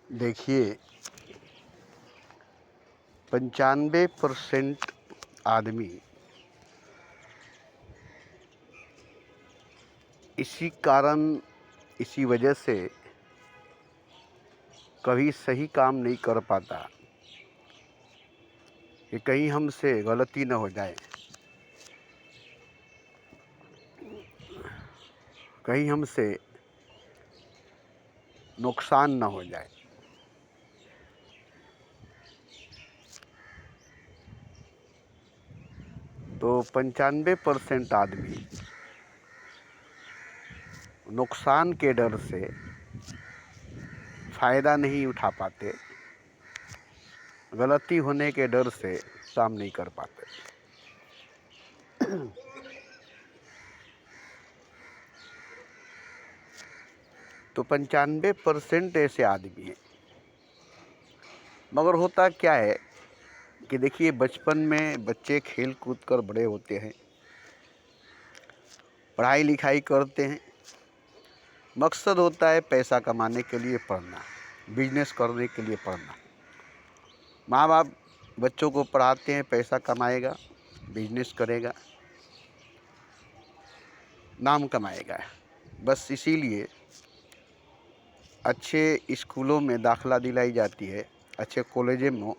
देखिए, 95% आदमी इसी कारण, इसी वजह से कभी सही काम नहीं कर पाता कि कहीं हमसे गलती न हो जाए, कहीं हमसे नुकसान न हो जाए। तो 95% आदमी नुकसान के डर से फ़ायदा नहीं उठा पाते, गलती होने के डर से काम नहीं कर पाते। तो 95% ऐसे आदमी हैं। मगर होता क्या है कि देखिए, बचपन में बच्चे खेल कूद कर बड़े होते हैं, पढ़ाई लिखाई करते हैं। मकसद होता है पैसा कमाने के लिए पढ़ना, बिजनेस करने के लिए पढ़ना। माँ बाप बच्चों को पढ़ाते हैं, पैसा कमाएगा, बिजनेस करेगा, नाम कमाएगा। बस इसीलिए अच्छे स्कूलों में दाखिला दिलाई जाती है, अच्छे कॉलेजों में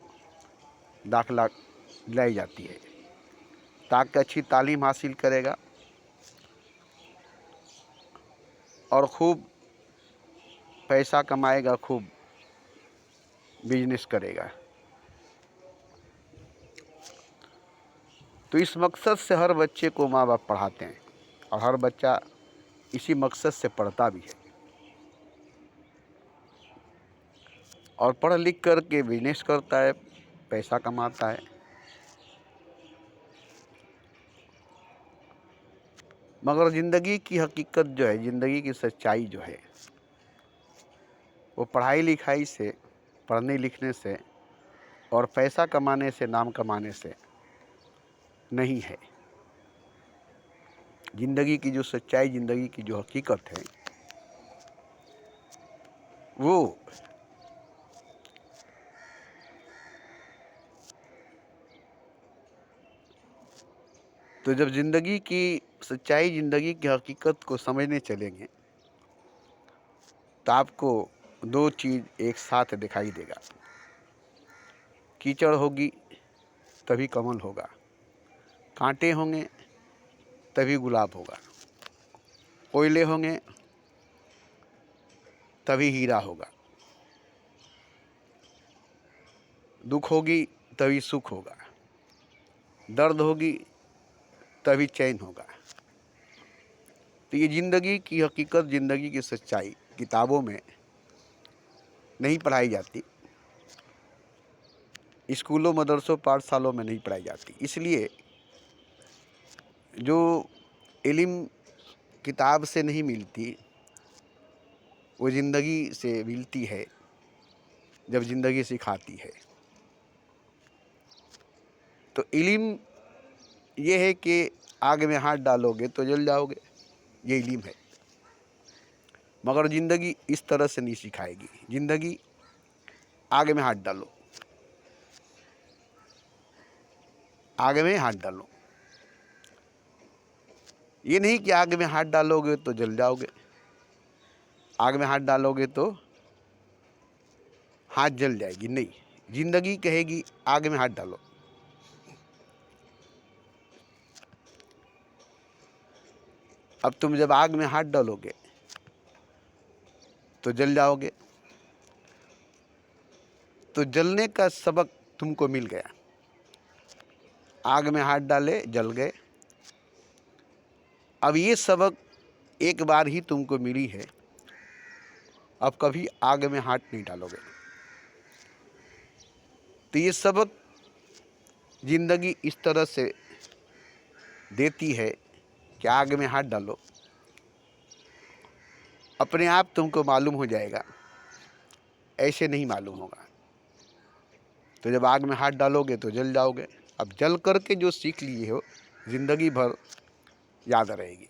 दाखिला दिलाई जाती है, ताकि अच्छी तालीम हासिल करेगा और खूब पैसा कमाएगा, खूब बिजनेस करेगा। तो इस मकसद से हर बच्चे को माँ बाप पढ़ाते हैं और हर बच्चा इसी मकसद से पढ़ता भी है और पढ़ लिख कर के बिजनेस करता है, पैसा कमाता है। मगर ज़िंदगी की हकीकत जो है, ज़िंदगी की सच्चाई जो है, वो पढ़ाई लिखाई से, पढ़ने लिखने से और पैसा कमाने से, नाम कमाने से नहीं है। ज़िंदगी की जो सच्चाई, ज़िंदगी की जो हकीकत है, वो तो जब ज़िंदगी की सच्चाई, ज़िंदगी की हकीकत को समझने चलेंगे तो आपको दो चीज़ एक साथ दिखाई देगा। कीचड़ होगी तभी कमल होगा, कांटे होंगे तभी गुलाब होगा, कोयले होंगे तभी हीरा होगा, दुख होगी तभी सुख होगा, दर्द होगी तभी चैन होगा। तो ये ज़िंदगी की हकीकत, ज़िंदगी की सच्चाई किताबों में नहीं पढ़ाई जाती, स्कूलों, मदरसों, पाठशालों में नहीं पढ़ाई जाती। इसलिए जो इल्म किताब से नहीं मिलती, वो ज़िंदगी से मिलती है जब ज़िंदगी सिखाती है। तो इल्म ये है कि आग में हाथ डालोगे तो जल जाओगे, ये इल्म है। मगर ज़िंदगी इस तरह से नहीं सिखाएगी। ज़िंदगी आग में हाथ डालो, आग में हाथ डालो, ये नहीं कि आग में हाथ डालोगे तो जल जाओगे, आग में हाथ डालोगे तो हाथ जल जाएगी, नहीं। ज़िंदगी कहेगी आग में हाथ डालो। अब तुम जब आग में हाथ डालोगे तो जल जाओगे, तो जलने का सबक तुमको मिल गया। आग में हाथ डाले, जल गए। अब ये सबक एक बार ही तुमको मिली है, अब कभी आग में हाथ नहीं डालोगे। तो ये सबक ज़िंदगी इस तरह से देती है कि आग में हाथ डालो, अपने आप तुमको मालूम हो जाएगा, ऐसे नहीं मालूम होगा। तो जब आग में हाथ डालोगे तो जल जाओगे। अब जल करके जो सीख लिए हो, ज़िंदगी भर याद रहेगी।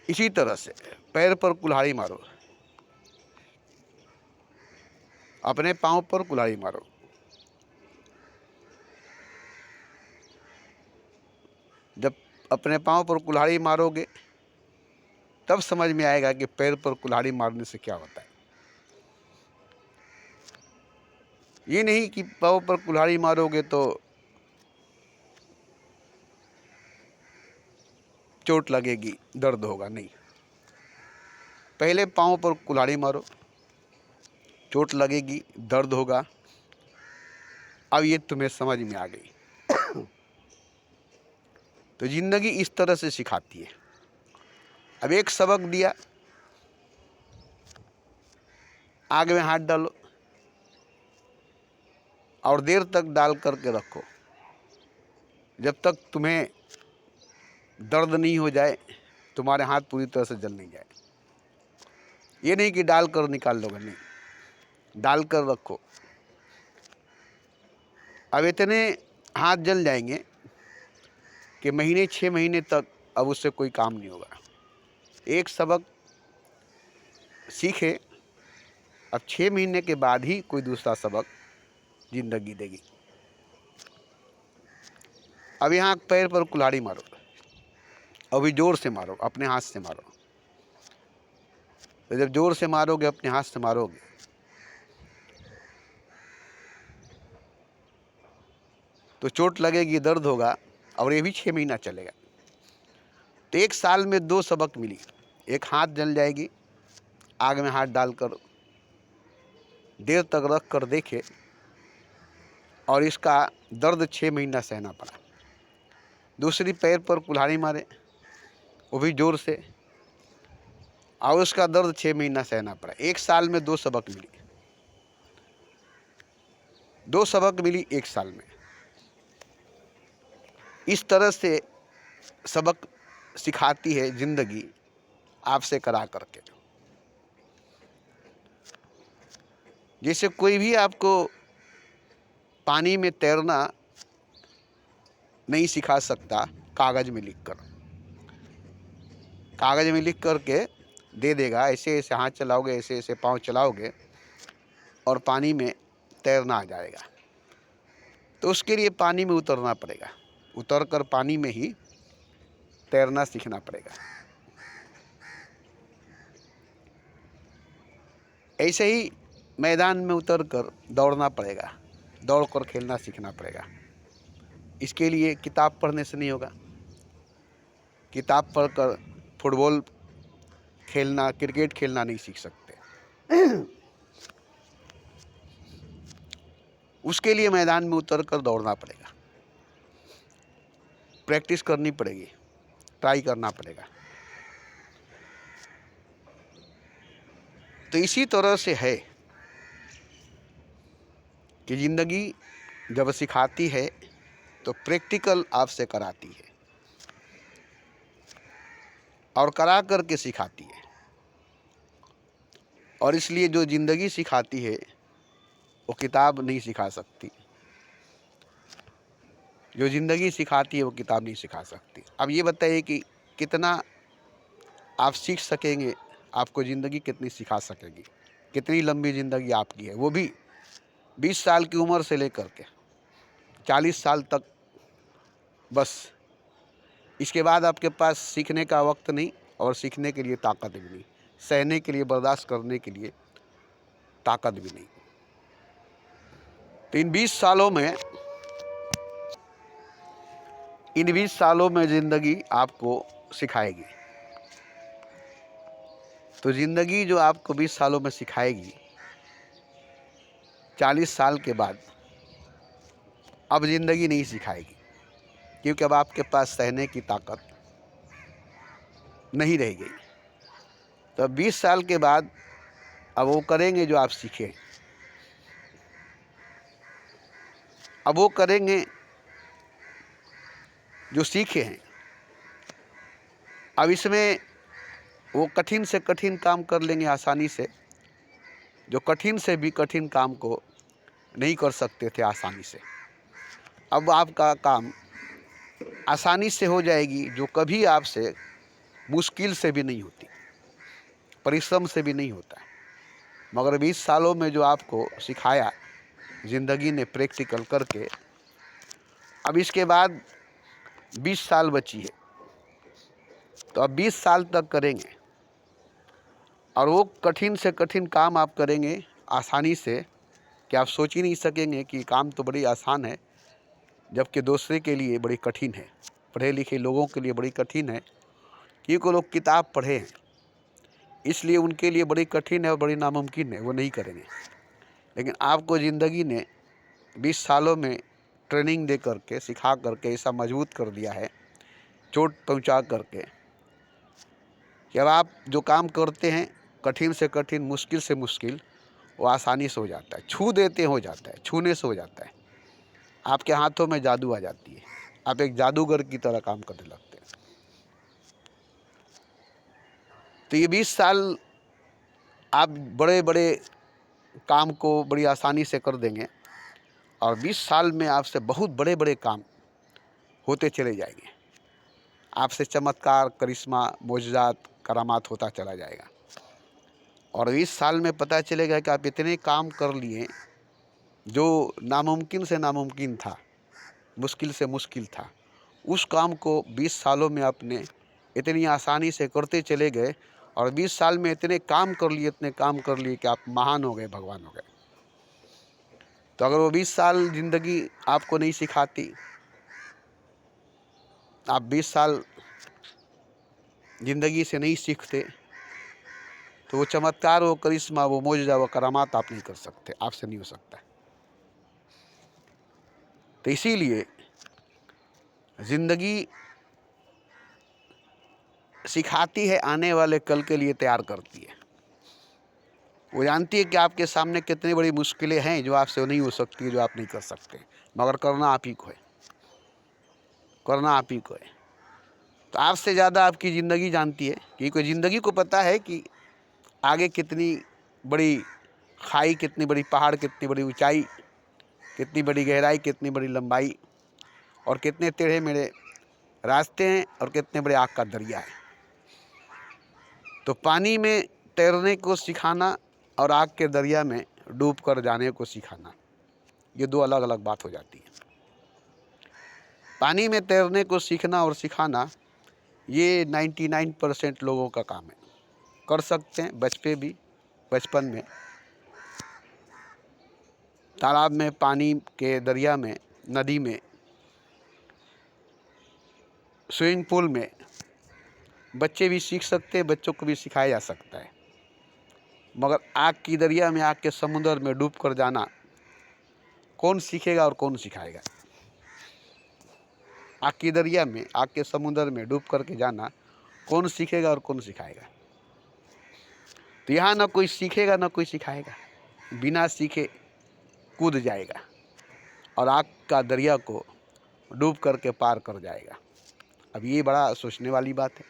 इसी तरह से पैर पर कुल्हाड़ी मारो, अपने पाँव पर कुल्हाड़ी मारो। जब अपने पाँव पर कुल्हाड़ी मारोगे तब समझ में आएगा कि पैर पर कुल्हाड़ी मारने से क्या होता है। ये नहीं कि पाँव पर कुल्हाड़ी मारोगे तो चोट लगेगी, दर्द होगा, नहीं। पहले पाँव पर कुल्हाड़ी मारो, चोट लगेगी, दर्द होगा। अब ये तुम्हें समझ में आ गई। तो जिंदगी इस तरह से सिखाती है। अब एक सबक दिया, आग में हाथ डालो और देर तक डाल करके रखो जब तक तुम्हें दर्द नहीं हो जाए, तुम्हारे हाथ पूरी तरह से जल नहीं जाए। ये नहीं कि डाल कर निकाल लोगे, नहीं, डाल कर रखो। अब इतने हाथ जल जाएंगे कि महीने 6 महीने तक अब उससे कोई काम नहीं होगा। एक सबक सीखे, अब 6 महीने के बाद ही कोई दूसरा सबक जिंदगी देगी। अब यहाँ पैर पर कुल्हाड़ी मारो, अभी जोर से मारो, अपने हाथ से मारो। तो जब जोर से मारोगे, अपने हाथ से मारोगे, तो चोट लगेगी, दर्द होगा, और ये भी 6 महीना चलेगा। तो 1 साल में 2 सबक मिली। एक हाथ जल जाएगी, आग में हाथ डालकर देर तक रख कर देखे और इसका दर्द 6 महीना सहना पड़ा। दूसरी पैर पर कुल्हाड़ी मारे, वो भी जोर से, और उसका दर्द 6 महीना सहना पड़ा। 1 साल में 2 सबक मिली। 2 सबक मिली 1 साल में। इस तरह से सबक सिखाती है जिंदगी आपसे करा करके। जैसे कोई भी आपको पानी में तैरना नहीं सिखा सकता कागज़ में लिख कर। कागज़ में लिख करके दे देगा, ऐसे ऐसे हाथ चलाओगे, ऐसे ऐसे पाँव चलाओगे और पानी में तैरना आ जाएगा। तो उसके लिए पानी में उतरना पड़ेगा, उतर कर पानी में ही तैरना सीखना पड़ेगा। ऐसे ही मैदान में उतर कर दौड़ना पड़ेगा, दौड़ कर खेलना सीखना पड़ेगा। इसके लिए किताब पढ़ने से नहीं होगा। किताब पढ़कर फुटबॉल खेलना, क्रिकेट खेलना नहीं सीख सकते। उसके लिए मैदान में उतर कर दौड़ना पड़ेगा, प्रैक्टिस करनी पड़ेगी, ट्राई करना पड़ेगा। तो इसी तरह से है कि ज़िंदगी जब सिखाती है तो प्रैक्टिकल आपसे कराती है और करा करके सिखाती है। और इसलिए जो ज़िंदगी सिखाती है वो किताब नहीं सिखा सकती। जो ज़िंदगी सिखाती है वो किताब नहीं सिखा सकती। अब ये बताइए कि कितना आप सीख सकेंगे, आपको ज़िंदगी कितनी सिखा सकेगी, कितनी लंबी ज़िंदगी आपकी है, वो भी 20 साल की उम्र से लेकर के 40 साल तक। बस इसके बाद आपके पास सीखने का वक्त नहीं और सीखने के लिए ताकत भी नहीं, सहने के लिए, बर्दाश्त करने के लिए ताकत भी नहीं। तो इन 20 सालों में ज़िंदगी आपको सिखाएगी। तो ज़िंदगी जो आपको 20 सालों में सिखाएगी, 40 साल के बाद अब ज़िंदगी नहीं सिखाएगी, क्योंकि अब आपके पास सहने की ताकत नहीं रह गई। तो 20 साल के बाद अब वो करेंगे जो आप सीखे, अब वो करेंगे जो सीखे हैं। अब इसमें वो कठिन से कठिन काम कर लेंगे आसानी से, जो कठिन से भी कठिन काम को नहीं कर सकते थे आसानी से। अब आपका काम आसानी से हो जाएगी, जो कभी आपसे मुश्किल से भी नहीं होती, परिश्रम से भी नहीं होता है। मगर 20 सालों में जो आपको सिखाया ज़िंदगी ने प्रैक्टिकल करके, अब इसके बाद 20 साल बची है, तो अब 20 साल तक करेंगे और वो कठिन से कठिन काम आप करेंगे आसानी से कि आप सोच ही नहीं सकेंगे कि काम तो बड़ी आसान है, जबकि दूसरे के लिए बड़ी कठिन है। पढ़े लिखे लोगों के लिए बड़ी कठिन है, क्योंकि लोग किताब पढ़े हैं, इसलिए उनके लिए बड़ी कठिन है और बड़ी नामुमकिन है, वो नहीं करेंगे। लेकिन आपको ज़िंदगी ने 20 सालों में ट्रेनिंग दे करके, सिखा करके ऐसा मजबूत कर दिया है, चोट पहुंचा करके, कि अब आप जो काम करते हैं कठिन से कठिन, मुश्किल से मुश्किल, वो आसानी से हो जाता है। छू देते हो जाता है, छूने से हो जाता है। आपके हाथों में जादू आ जाती है, आप एक जादूगर की तरह काम करने लगते हैं। तो ये 20 साल आप बड़े बड़े काम को बड़ी आसानी से कर देंगे और 20 साल में आपसे बहुत बड़े बड़े काम होते चले जाएंगे। आपसे चमत्कार, करिश्मा, मोजज़ात, करामात होता चला जाएगा और 20 साल में पता चलेगा कि आप इतने काम कर लिए जो नामुमकिन से नामुमकिन था, मुश्किल से मुश्किल था, उस काम को 20 सालों में आपने इतनी आसानी से करते चले गए और 20 साल में इतने काम कर लिए, इतने काम कर लिए कि आप महान हो गए, भगवान हो गए। तो अगर वो 20 साल ज़िंदगी आपको नहीं सिखाती, आप 20 साल ज़िंदगी से नहीं सीखते, तो वो चमत्कार, वो करिश्मा, वो मोजज़ा, वो करामात आप नहीं कर सकते, आपसे नहीं हो सकता। तो इसीलिए ज़िंदगी सिखाती है, आने वाले कल के लिए तैयार करती है। वो जानती है कि आपके सामने कितनी बड़ी मुश्किलें हैं जो आपसे नहीं हो सकती, जो आप नहीं कर सकते, मगर करना आप ही को है, करना आप ही को है। तो आपसे ज़्यादा आपकी ज़िंदगी जानती है, क्योंकि ज़िंदगी को पता है कि आगे कितनी बड़ी खाई, कितनी बड़ी पहाड़, कितनी बड़ी ऊंचाई, कितनी बड़ी गहराई, कितनी बड़ी लंबाई और कितने टेढ़े मेढ़े रास्ते हैं और कितने बड़े आग का दरिया है। तो पानी में तैरने को सिखाना और आग के दरिया में डूब कर जाने को सिखाना, ये दो अलग अलग बात हो जाती है। पानी में तैरने को सीखना और सिखाना ये 99% लोगों का काम है, कर सकते हैं। बचपन में तालाब में, पानी के दरिया में, नदी में, स्विमिंग पूल में बच्चे भी सीख सकते हैं, बच्चों को भी सिखाया जा सकता है। मगर आग की दरिया में, आग के समुद्र में डूब कर जाना कौन सीखेगा और कौन सिखाएगा? आग की दरिया में, आग के समुद्र में डूब करके जाना कौन सीखेगा और कौन सिखाएगा? तो यहाँ ना कोई सीखेगा ना कोई सिखाएगा, बिना सीखे कूद जाएगा और आग का दरिया को डूब करके पार कर जाएगा। अब ये बड़ा सोचने वाली बात है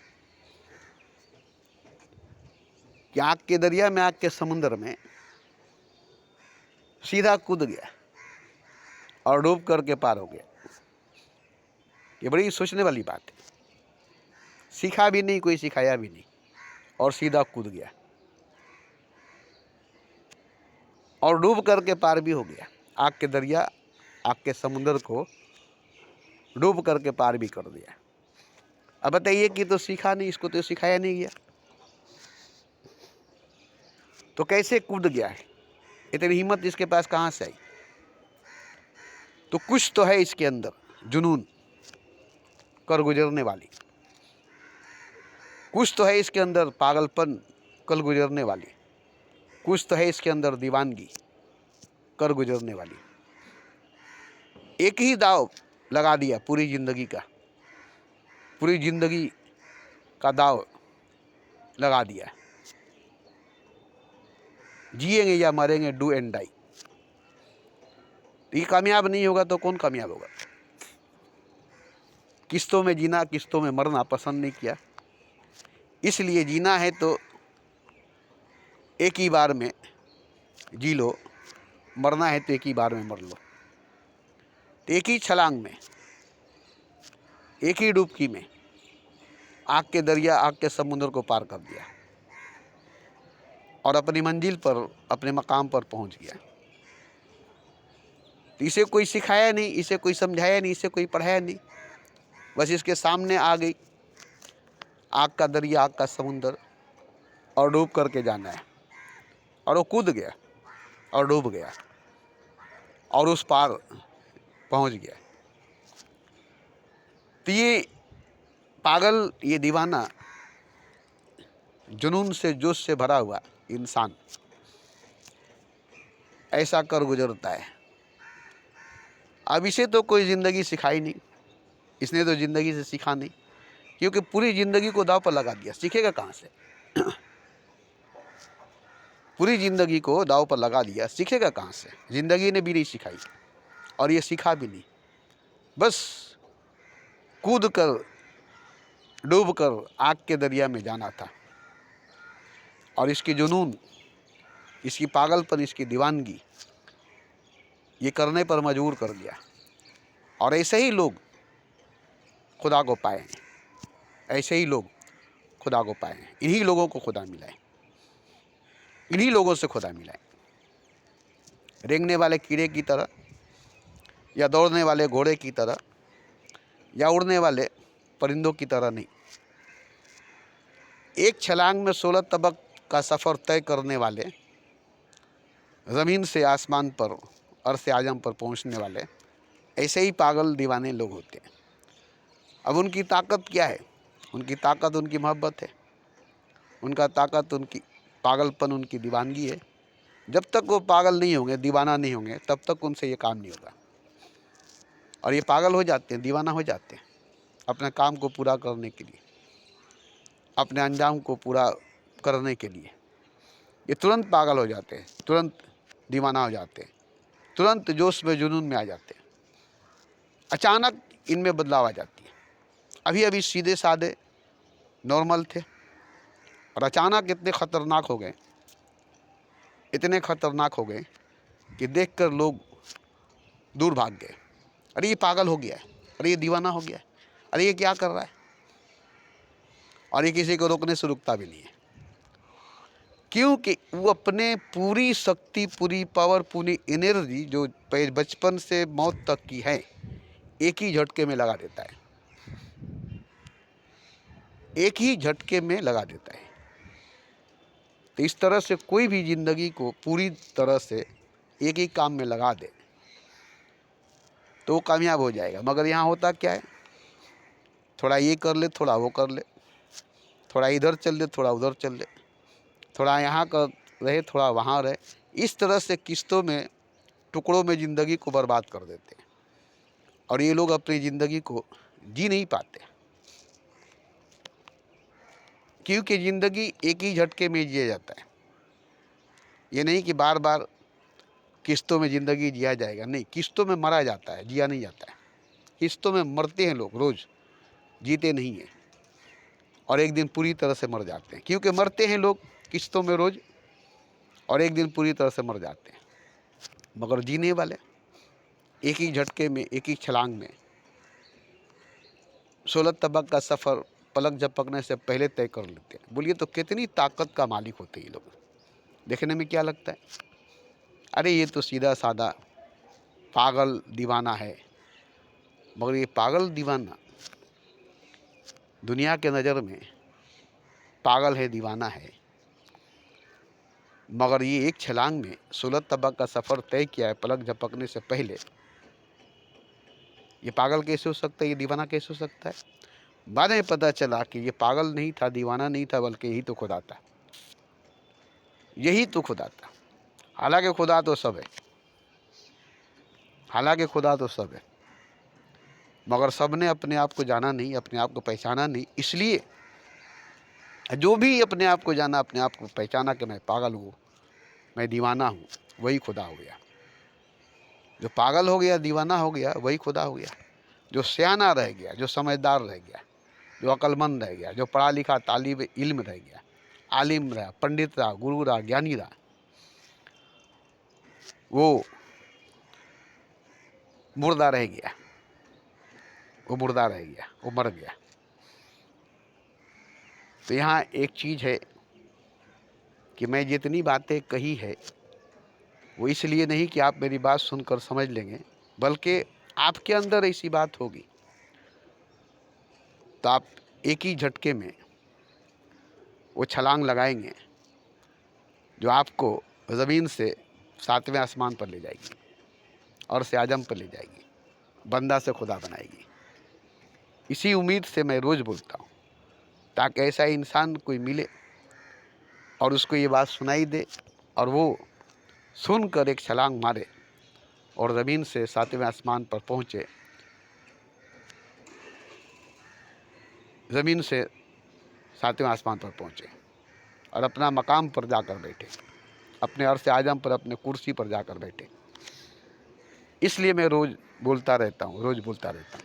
कि आग के दरिया में, आग के समुद्र में सीधा कूद गया और डूब करके पार हो गया। ये बड़ी सोचने वाली बात है। सीखा भी नहीं, कोई सिखाया भी नहीं और सीधा कूद गया और डूब करके पार भी हो गया। आग के दरिया, आग के समुद्र को डूब करके पार भी कर दिया। अब बताइए कि तो सीखा नहीं, इसको तो सिखाया नहीं गया, तो कैसे कूद गया है? इतनी हिम्मत इसके पास कहाँ से आई? तो कुछ तो है इसके अंदर, जुनून कर गुजरने वाली, कुछ तो है इसके अंदर पागलपन कल गुजरने वाली, कुछ तो है इसके अंदर दीवानगी कर गुजरने वाली। एक ही दाव लगा दिया पूरी ज़िंदगी का, पूरी ज़िंदगी का दाव लगा दिया, जिएंगे या मरेंगे, डू एंड डाई। ये कामयाब नहीं होगा तो कौन कामयाब होगा? किस्तों में जीना, किस्तों में मरना पसंद नहीं किया, इसलिए जीना है तो एक ही बार में जी लो, मरना है तो एक ही बार में मर लो। तो एक ही छलांग में, एक ही डुबकी में आग के दरिया, आग के समुद्र को पार कर दिया और अपनी मंजिल पर, अपने मकाम पर पहुंच गया। तो इसे कोई सिखाया नहीं, इसे कोई समझाया नहीं, इसे कोई पढ़ाया नहीं, बस इसके सामने आ गई आग का दरिया, आग का समुंदर, और डूब करके जाना है। और वो कूद गया और डूब गया और उस पार पहुंच गया। तो ये पागल, ये दीवाना, जुनून से, जोश से भरा हुआ इंसान ऐसा कर गुजरता है। अब इसे तो कोई ज़िंदगी सिखाई नहीं, इसने तो ज़िंदगी से सीखा नहीं, क्योंकि पूरी ज़िंदगी को दांव पर लगा दिया, सीखेगा कहाँ से? पूरी ज़िंदगी को दांव पर लगा दिया, सीखेगा कहाँ से? ज़िंदगी ने भी नहीं सिखाई और ये सीखा भी नहीं, बस कूद कर, डूब कर आग के दरिया में जाना था। और इसकी जुनून, इसकी पागलपन, इसकी दीवानगी ये करने पर मजबूर कर दिया। और ऐसे ही लोग खुदा को पाए हैं, ऐसे ही लोग खुदा को पाए हैं। इन्हीं लोगों को खुदा मिला है, इन्हीं लोगों से खुदा मिला है। रेंगने वाले कीड़े की तरह, या दौड़ने वाले घोड़े की तरह, या उड़ने वाले परिंदों की तरह नहीं। एक छलांग में 16 तबक का सफ़र तय करने वाले, ज़मीन से आसमान पर, अर्श से आजम पर पहुंचने वाले, ऐसे ही पागल दीवाने लोग होते हैं। अब उनकी ताकत क्या है? उनकी ताकत उनकी मोहब्बत है, उनका ताकत उनकी पागलपन, उनकी दीवानगी है। जब तक वो पागल नहीं होंगे, दीवाना नहीं होंगे, तब तक उनसे ये काम नहीं होगा। और ये पागल हो जाते हैं, दीवाना हो जाते हैं अपने काम को पूरा करने के लिए, अपने अंजाम को पूरा करने के लिए। ये तुरंत पागल हो जाते हैं, तुरंत दीवाना हो जाते हैं, तुरंत जोश में, जुनून में आ जाते हैं। अचानक इनमें बदलाव आ जाती है। अभी अभी सीधे साधे नॉर्मल थे और अचानक इतने ख़तरनाक हो गए, इतने ख़तरनाक हो गए कि देखकर लोग दूर भाग गए। अरे ये पागल हो गया है, अरे ये दीवाना हो गया है, अरे ये क्या कर रहा है? और ये किसी को रोकने से रुकता भी नहीं है, क्योंकि वो अपने पूरी शक्ति, पूरी पावर, पूरी एनर्जी जो बचपन से मौत तक की है, एक ही झटके में लगा देता है, एक ही झटके में लगा देता है। तो इस तरह से कोई भी ज़िंदगी को पूरी तरह से एक ही काम में लगा दे तो वो कामयाब हो जाएगा। मगर यहाँ होता क्या है, थोड़ा ये कर ले, थोड़ा वो कर ले, थोड़ा इधर चल ले, थोड़ा उधर चल ले, थोड़ा यहाँ कर रहे, थोड़ा वहाँ रहे। इस तरह से किस्तों में, टुकड़ों में ज़िंदगी को बर्बाद कर देते हैं। और ये लोग अपनी ज़िंदगी को जी नहीं पाते, क्योंकि ज़िंदगी एक ही झटके में जिया जाता है। ये नहीं कि बार बार किस्तों में ज़िंदगी जिया जाएगा, नहीं, किस्तों में मरा जाता है, जिया नहीं जाता है। किस्तों में मरते हैं लोग रोज़, जीते नहीं हैं। और एक दिन पूरी तरह से मर जाते हैं, क्योंकि मरते हैं लोग किस्तों में रोज़, और एक दिन पूरी तरह से मर जाते हैं। मगर जीने वाले एक ही झटके में, एक ही छलांग में 16 तबक का सफ़र पलक झपकने से पहले तय कर लेते हैं। बोलिए तो कितनी ताकत का मालिक होते हैं ये लोग। देखने में क्या लगता है, अरे ये तो सीधा साधा पागल दीवाना है। मगर ये पागल दीवाना दुनिया के नज़र में पागल है, दीवाना है, मगर ये एक छलांग में 16 तबक का सफ़र तय किया है पलक झपकने से पहले। ये पागल कैसे हो सकता है, ये दीवाना कैसे हो सकता है? बाद में पता चला कि ये पागल नहीं था, दीवाना नहीं था, बल्कि यही तो खुदा था, यही तो खुदा था। हालांकि खुदा तो सब है, हालांकि खुदा तो सब है, मगर सब ने अपने आप को जाना नहीं, अपने आप को पहचाना नहीं। इसलिए जो भी अपने आप को जाना, अपने आप को पहचाना कि मैं पागल हूँ, मैं दीवाना हूँ, वही खुदा हो गया। जो पागल हो गया, दीवाना हो गया, वही खुदा हो गया। जो सियाना रह गया, जो समझदार रह गया, जो अक्लमंद रह गया, जो पढ़ा लिखा तालिब इल्म रह गया, आलिम रहा, पंडित रहा, गुरु रहा, ज्ञानी रहा, वो मुर्दा रह गया, वो मुर्दा रह गया, वो मर गया। तो यहाँ एक चीज़ है कि मैं जितनी बातें कही है वो इसलिए नहीं कि आप मेरी बात सुनकर समझ लेंगे, बल्कि आपके अंदर ऐसी बात होगी तो आप एक ही झटके में वो छलांग लगाएंगे जो आपको ज़मीन से 7वें आसमान पर ले जाएगी और से आजम पर ले जाएगी, बंदा से खुदा बनाएगी। इसी उम्मीद से मैं रोज़ बोलता हूँ, ताकि ऐसा इंसान कोई मिले और उसको ये बात सुनाई दे और वो सुनकर एक छलांग मारे और ज़मीन से 7वें आसमान पर पहुँचे, ज़मीन से 7वें आसमान पर पहुँचे और अपना मकाम पर जाकर बैठे, अपने अर्श आजम पर, अपने कुर्सी पर जाकर बैठे। इसलिए मैं रोज़ बोलता रहता हूँ, रोज़ बोलता रहता हूँ।